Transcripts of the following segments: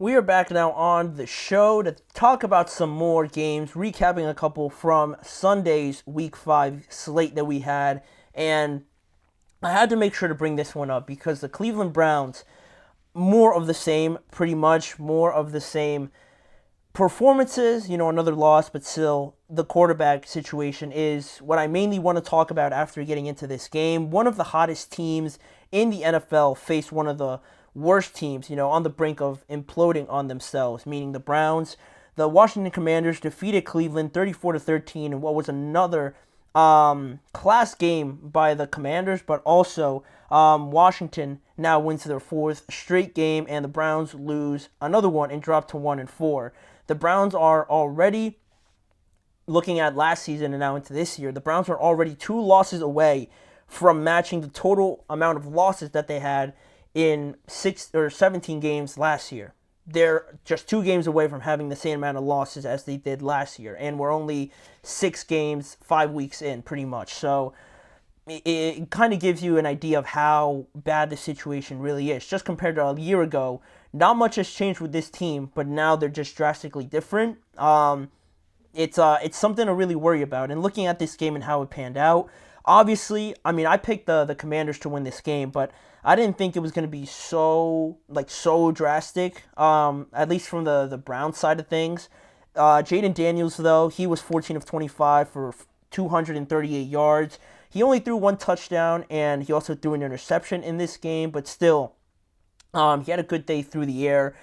We are back now on the show to talk about some more games, recapping a couple from Sunday's Week 5 slate that we had. And I had to make sure to bring this one up because the Cleveland Browns, more of the same, pretty much, more of the same performances, another loss, but still, the quarterback situation is what I mainly want to talk about after getting into this game. One of the hottest teams in the NFL faced one of the worst teams, on the brink of imploding on themselves, meaning the Browns. The Washington Commanders defeated Cleveland 34-13 in what was another class game by the Commanders, but also Washington now wins their fourth straight game, and the Browns lose another one and drop to 1-4. The Browns are already, looking at last season and now into this year, the Browns are already 2 losses away from matching the total amount of losses that they had in 17 games last year. They're just 2 games away from having the same amount of losses as they did last year, and we're only 6 games, 5 weeks in, pretty much. So it kind of gives you an idea of how bad the situation really is. Just compared to a year ago, not much has changed with this team, but now they're just drastically different. It's something to really worry about. And looking at this game and how it panned out, obviously, I picked the Commanders to win this game, but I didn't think it was going to be so drastic, at least from the Browns side of things. Jaden Daniels, though, he was 14 of 25 for 238 yards. He only threw 1 touchdown, and he also threw an interception in this game, but still, he had a good day through the air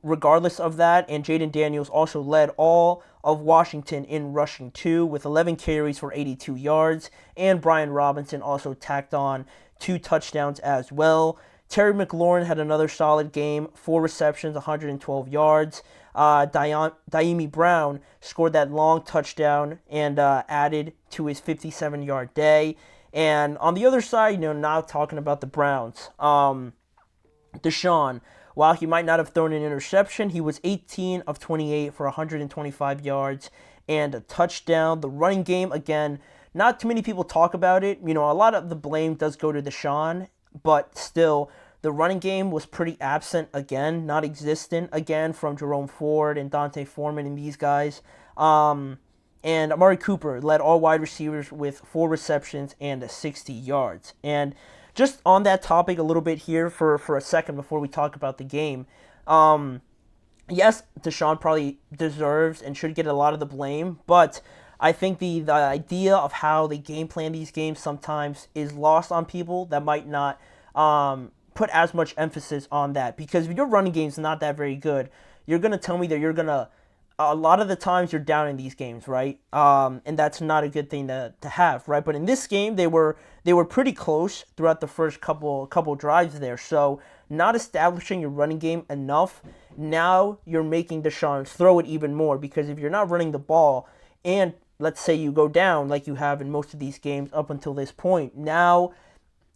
regardless of that. And Jaden Daniels also led all of Washington in rushing too, with 11 carries for 82 yards, and Brian Robinson also tacked on 2 touchdowns as well. Terry McLaurin had another solid game, 4 receptions, 112 yards. Daimi Brown scored that long touchdown and added to his 57-yard day. And on the other side, now talking about the Browns, Deshaun, while he might not have thrown an interception, he was 18 of 28 for 125 yards and a touchdown. The running game, again, not too many people talk about it. A lot of the blame does go to Deshaun, but still, the running game was pretty absent again, not existent again from Jerome Ford and Dante Foreman and these guys. And Amari Cooper led all wide receivers with 4 receptions and 60 yards. And just on that topic a little bit here for a second before we talk about the game. Yes, Deshaun probably deserves and should get a lot of the blame, but I think the idea of how they game plan these games sometimes is lost on people that might not put as much emphasis on that. Because if your running game is not that very good, you're going to tell me that you're going to, a lot of the times you're down in these games, right? And that's not a good thing to have, right? But in this game, they were pretty close throughout the first couple drives there. So not establishing your running game enough, now you're making Deshaun throw it even more, because if you're not running the ball and let's say you go down like you have in most of these games up until this point, now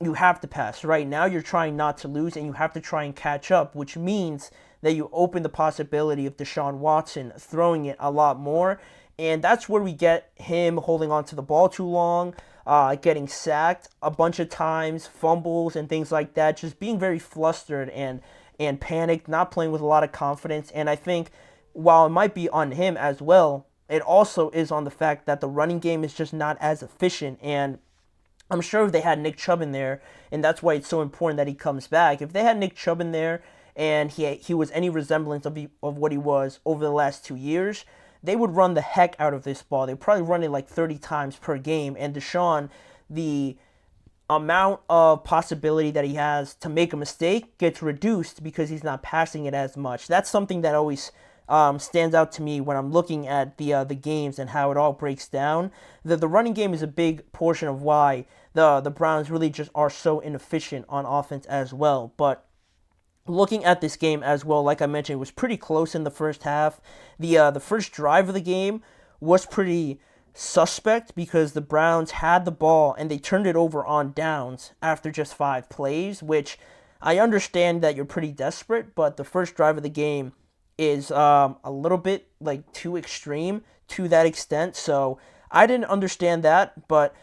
you have to pass, right? Now you're trying not to lose and you have to try and catch up, which means that you open the possibility of Deshaun Watson throwing it a lot more. And that's where we get him holding on to the ball too long, getting sacked a bunch of times, fumbles and things like that, just being very flustered and panicked, not playing with a lot of confidence. And I think while it might be on him as well, it also is on the fact that the running game is just not as efficient. And I'm sure if they had Nick Chubb in there, and that's why it's so important that he comes back, if they had Nick Chubb in there and he was any resemblance of what he was over the last 2 years, they would run the heck out of this ball. They'd probably run it like 30 times per game. And Deshaun, the amount of possibility that he has to make a mistake gets reduced because he's not passing it as much. That's something that always stands out to me when I'm looking at the games and how it all breaks down. The running game is a big portion of why the Browns really just are so inefficient on offense as well. But looking at this game as well, like I mentioned, it was pretty close in the first half. The first drive of the game was pretty suspect because the Browns had the ball and they turned it over on downs after just 5 plays, which I understand that you're pretty desperate, but the first drive of the game is a little bit like too extreme to that extent. So I didn't understand that, but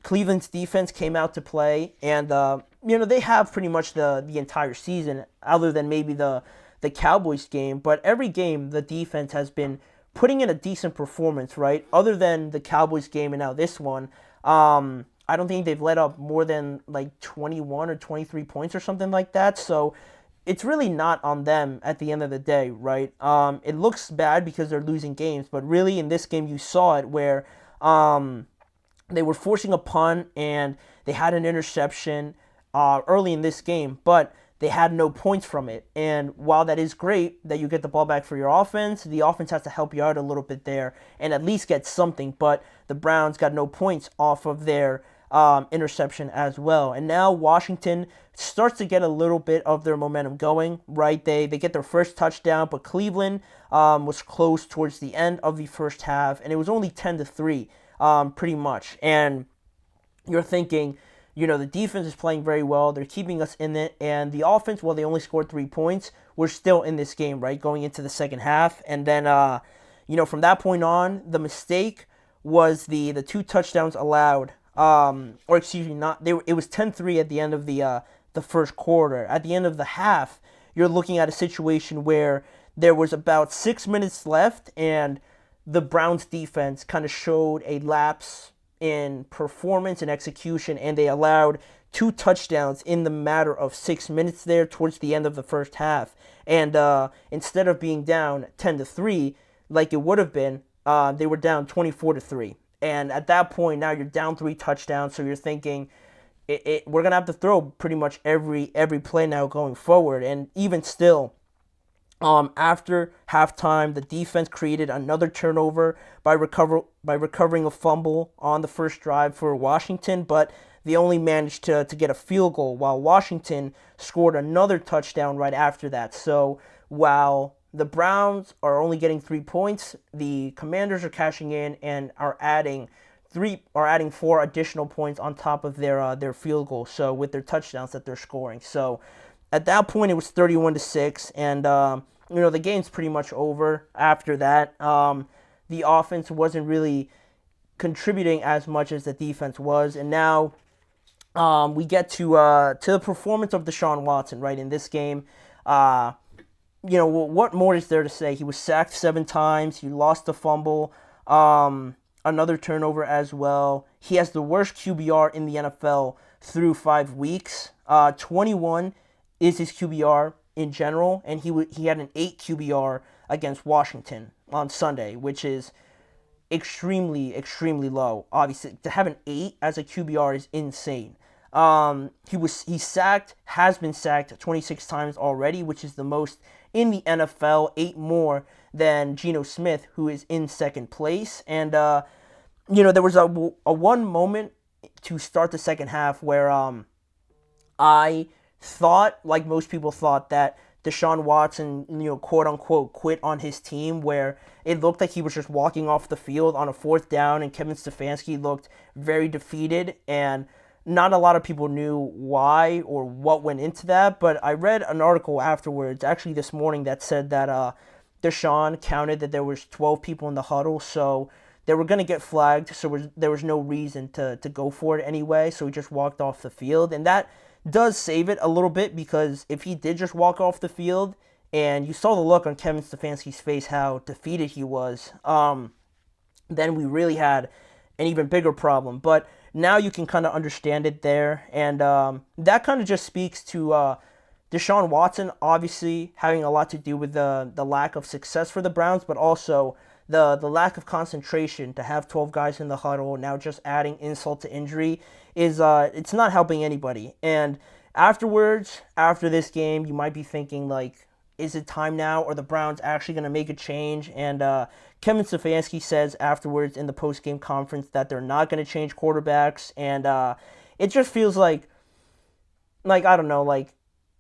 Cleveland's defense came out to play, and they have pretty much the entire season, other than maybe the the Cowboys game, but every game the defense has been putting in a decent performance, right? Other than the Cowboys game and now this one, I don't think they've let up more than like 21 or 23 points or something like that. So it's really not on them at the end of the day, right? It looks bad because they're losing games, but really in this game you saw it where they were forcing a punt and they had an interception early in this game, but they had no points from it. And while that is great that you get the ball back for your offense, the offense has to help you out a little bit there and at least get something. But the Browns got no points off of their interception as well. And now Washington starts to get a little bit of their momentum going, right? They get their first touchdown, but Cleveland was close towards the end of the first half, and it was only 10-3, pretty much. And you're thinking, the defense is playing very well. They're keeping us in it. And the offense, while they only scored 3 points, we're still in this game, right, going into the second half. And then, from that point on, the mistake was the 2 touchdowns allowed. Or excuse me, it was 10-3 at the end of the first quarter. At the end of the half, you're looking at a situation where there was about 6 minutes left, and the Browns defense kind of showed a lapse in performance and execution, and they allowed 2 touchdowns in the matter of 6 minutes there towards the end of the first half. And instead of being down 10-3 like it would have been, they were down 24-3. And at that point, now you're down 3 touchdowns, so you're thinking we're gonna have to throw pretty much every play now going forward. And even still, after halftime, the defense created another turnover by recovering a fumble on the first drive for Washington, but they only managed to get a field goal, while Washington scored another touchdown right after that. So while the Browns are only getting 3 points, the Commanders are cashing in and are adding 4 additional points on top of their field goal. So with their touchdowns that they're scoring. So at that point, it was 31-6, and the game's pretty much over after that. The offense wasn't really contributing as much as the defense was, and now we get to the performance of Deshaun Watson, right, in this game. What more is there to say? He was sacked 7 times. He lost a fumble, another turnover as well. He has the worst QBR in the NFL through 5 weeks. 21 is his QBR in general, and he had an 8 QBR against Washington on Sunday, which is extremely, extremely low. Obviously, to have an 8 as a QBR is insane. Has been sacked 26 times already, which is the most in the NFL, 8 more than Geno Smith, who is in second place. And there was a one moment to start the second half where I thought, like most people thought, that Deshaun Watson, quote unquote, quit on his team, where it looked like he was just walking off the field on a 4th down, and Kevin Stefanski looked very defeated, and not a lot of people knew why or what went into that. But I read an article afterwards, actually this morning, that said that Deshaun counted that there was 12 people in the huddle, so they were going to get flagged, so there was no reason to go for it anyway, so he just walked off the field. And that does save it a little bit, because if he did just walk off the field, and you saw the look on Kevin Stefanski's face, how defeated he was, then we really had an even bigger problem. But now you can kind of understand it there, and that kind of just speaks to Deshaun Watson obviously having a lot to do with the lack of success for the Browns, but also the lack of concentration to have 12 guys in the huddle, now just adding insult to injury, is it's not helping anybody. And afterwards, after this game, you might be thinking, like, is it time now? Are the Browns actually going to make a change? And Kevin Stefanski says afterwards in the post-game conference that they're not going to change quarterbacks. And it just feels like, I don't know, like,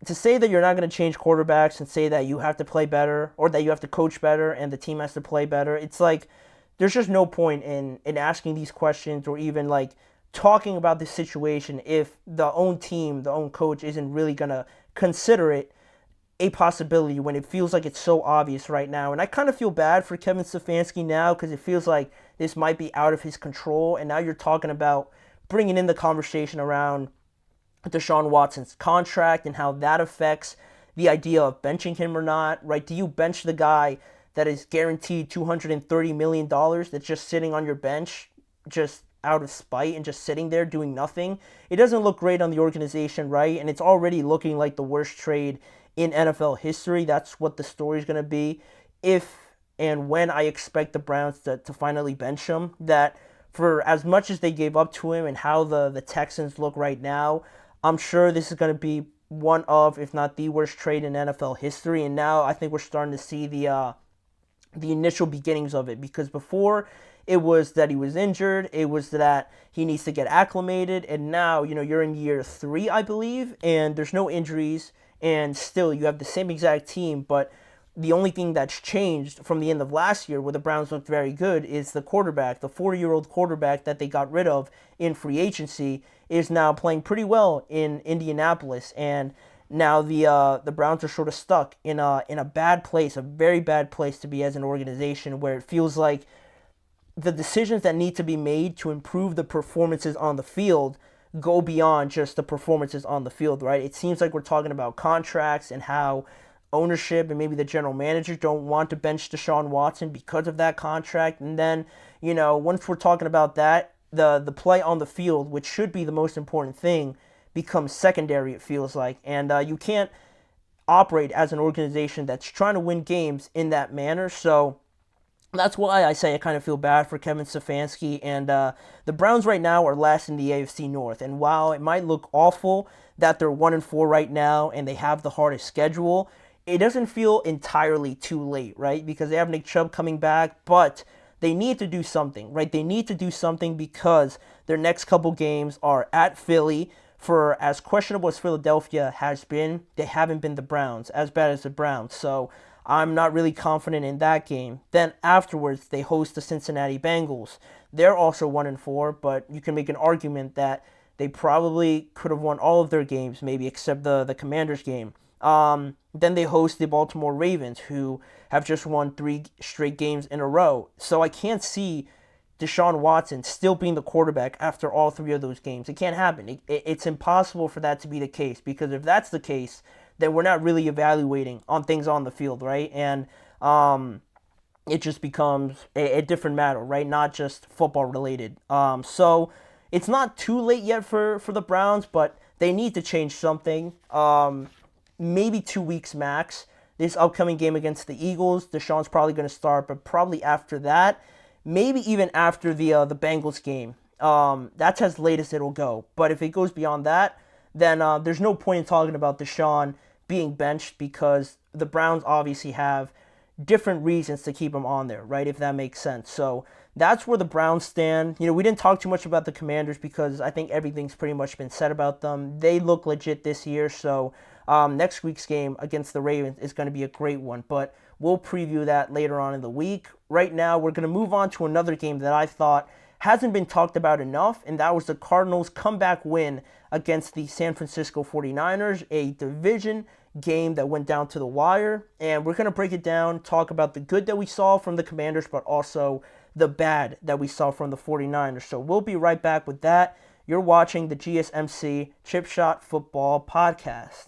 to say that you're not going to change quarterbacks and say that you have to play better or that you have to coach better and the team has to play better, it's like there's just no point in asking these questions or even, like, talking about this situation if the own team, the own coach isn't really going to consider it a possibility when it feels like it's so obvious right now. And I kind of feel bad for Kevin Stefanski now, because it feels like this might be out of his control. And now you're talking about bringing in the conversation around Deshaun Watson's contract and how that affects the idea of benching him or not, right? Do you bench the guy that is guaranteed $230 million that's just sitting on your bench, just out of spite and just sitting there doing nothing? It doesn't look great on the organization, right? And it's already looking like the worst trade in NFL history. That's what the story is going to be. If and when I expect the Browns to finally bench him, that for as much as they gave up to him and how the Texans look right now, I'm sure this is going to be one of, if not the worst trade in NFL history. And now I think we're starting to see the initial beginnings of it, because before it was that he was injured, it was that he needs to get acclimated, and now you're in year 3, I believe, and there's no injuries, and still you have the same exact team, but the only thing that's changed from the end of last year, where the Browns looked very good, is the quarterback. The 40-year-old quarterback that they got rid of in free agency is now playing pretty well in Indianapolis, and now the Browns are sort of stuck in a bad place, a very bad place to be as an organization, where it feels like the decisions that need to be made to improve the performances on the field go beyond just the performances on the field, right? It seems like we're talking about contracts and how ownership and maybe the general manager don't want to bench Deshaun Watson because of that contract. And then, once we're talking about that, the play on the field, which should be the most important thing, becomes secondary, it feels like. And you can't operate as an organization that's trying to win games in that manner. So that's why I say I kind of feel bad for Kevin Stefanski. And the Browns right now are last in the AFC North. And while it might look awful that they're 1-4 right now and they have the hardest schedule, it doesn't feel entirely too late, right? Because they have Nick Chubb coming back, but they need to do something, right? They need to do something because their next couple games are at Philly. For as questionable as Philadelphia has been, they haven't been the Browns, as bad as the Browns. So I'm not really confident in that game. Then afterwards, they host the Cincinnati Bengals. They're also 1-4, but you can make an argument that they probably could have won all of their games, maybe except the Commanders game. Then they host the Baltimore Ravens, who have just won 3 straight games in a row. So I can't see Deshaun Watson still being the quarterback after all 3 of those games. It can't happen. It's impossible for that to be the case, because if that's the case, then we're not really evaluating on things on the field, right? And it just becomes a different matter, right? Not just football related. So it's not too late yet for the Browns, but they need to change something. Maybe 2 weeks max. This upcoming game against the Eagles, Deshaun's probably going to start, but probably after that, maybe even after the Bengals game. That's as late as it'll go. But if it goes beyond that, then there's no point in talking about Deshaun being benched, because the Browns obviously have different reasons to keep him on there, right? If that makes sense. So that's where the Browns stand. We didn't talk too much about the Commanders because I think everything's pretty much been said about them. They look legit this year, so next week's game against the Ravens is going to be a great one, but we'll preview that later on in the week. Right now, we're going to move on to another game that I thought hasn't been talked about enough, and that was the Cardinals' comeback win against the San Francisco 49ers, a division game that went down to the wire. And we're going to break it down, talk about the good that we saw from the Commanders, but also the bad that we saw from the 49ers. So we'll be right back with that. You're watching the GSMC Chip Shot Football Podcast.